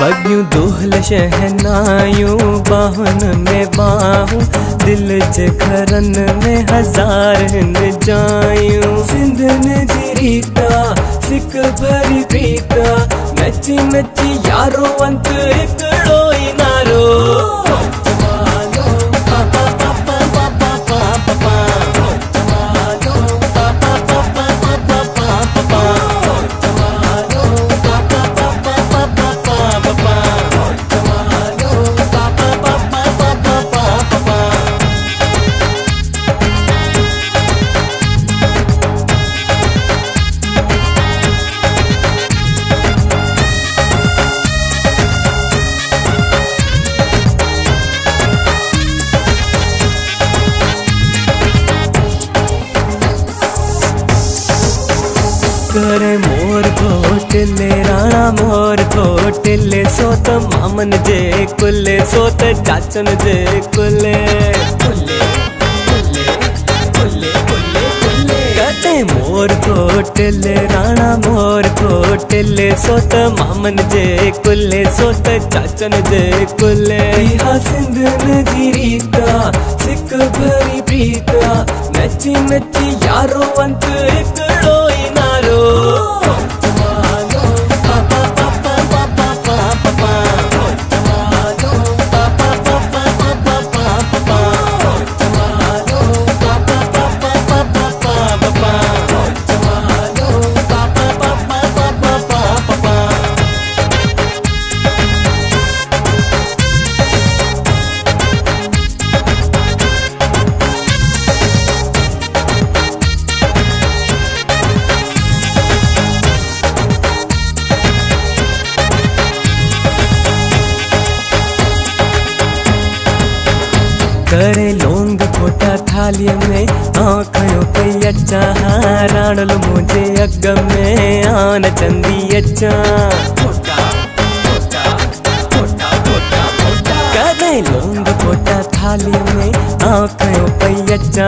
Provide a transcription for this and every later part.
वग्यूं दोहल शहनायूं बाहुन में बाहूं दिल च घरन में हजार हिन जायूं। सिंध ने जी रीता सिक भरी प्रीता नची नची यारो अंत हिकड़ो ई नारो। करे मोर घोटले राणा मोर घोटले सोत मामन जे कुले सोत चाचन जे कुले कुले कुले कुले कुले कुले कते मोर घोटले राणा मोर घोटले सोत मामन जे कुले सोत चाचन जे कुले। हा सिंध नदी रीता सिक भरी प्रीता नची नची यारो अंत हिकड़ो ई नारो। करे लोंग खोटा थाली में आँखों पे अच्छा राणल मुझे अग में आन चंदी अच्छा करे लोंग खोटा थाली में आँखों पे अच्छा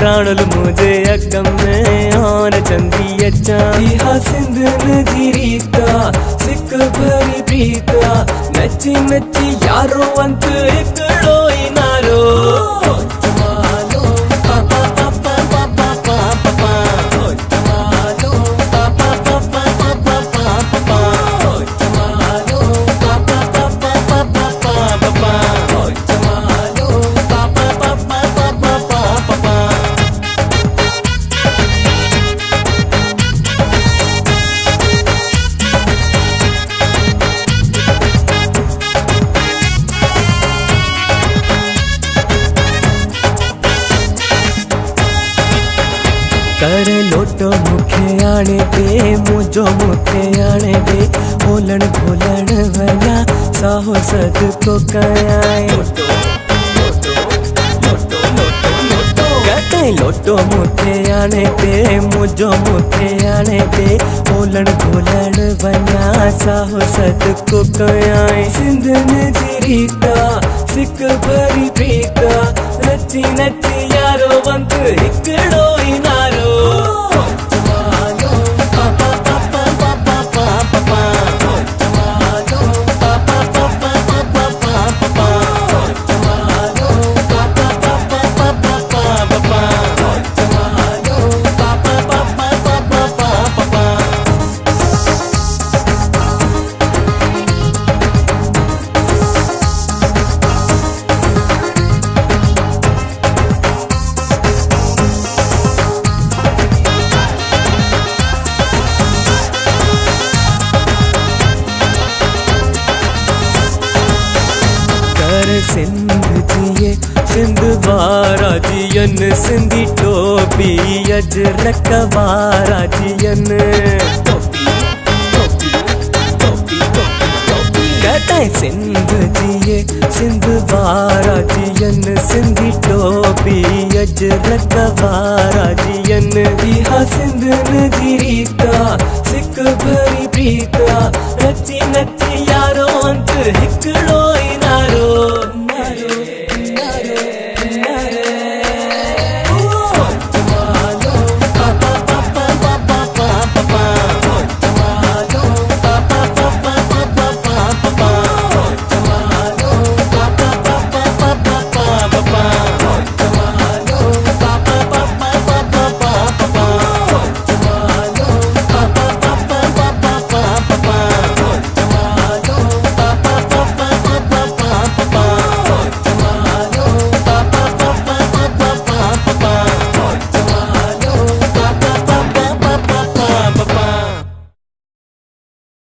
राणल मुझे अग में आन चंदी अच्छा। हा सिंध नदी रीता सिक भरी प्रीता नची नची यारो अंत हिकड़ो ई नारो। करे लोटो मुखे आने दे मुझो मुखे आने दे बोलन बोलन वला साहो सद को कयाए। कते लोटो मुखे आने दे मुझो मुखे आने दे बोलन बोलन वला साहो सद को कयाए। सिंध ने जी रीता सिक भरी प्रीता नची नची यारो अंत हिकड़ो ई नारो। सिंध जिए सिंध वारा जियन सिंधी टोपी अजरक वारा जियन कहते सिंध जिए सिंध वारा जियन सिंधी टोपी अजरक वारा जियन। हा सिंध नदी रीता सिक भरी प्रीता नची नची यारो अंत हिकड़ो ई नारो।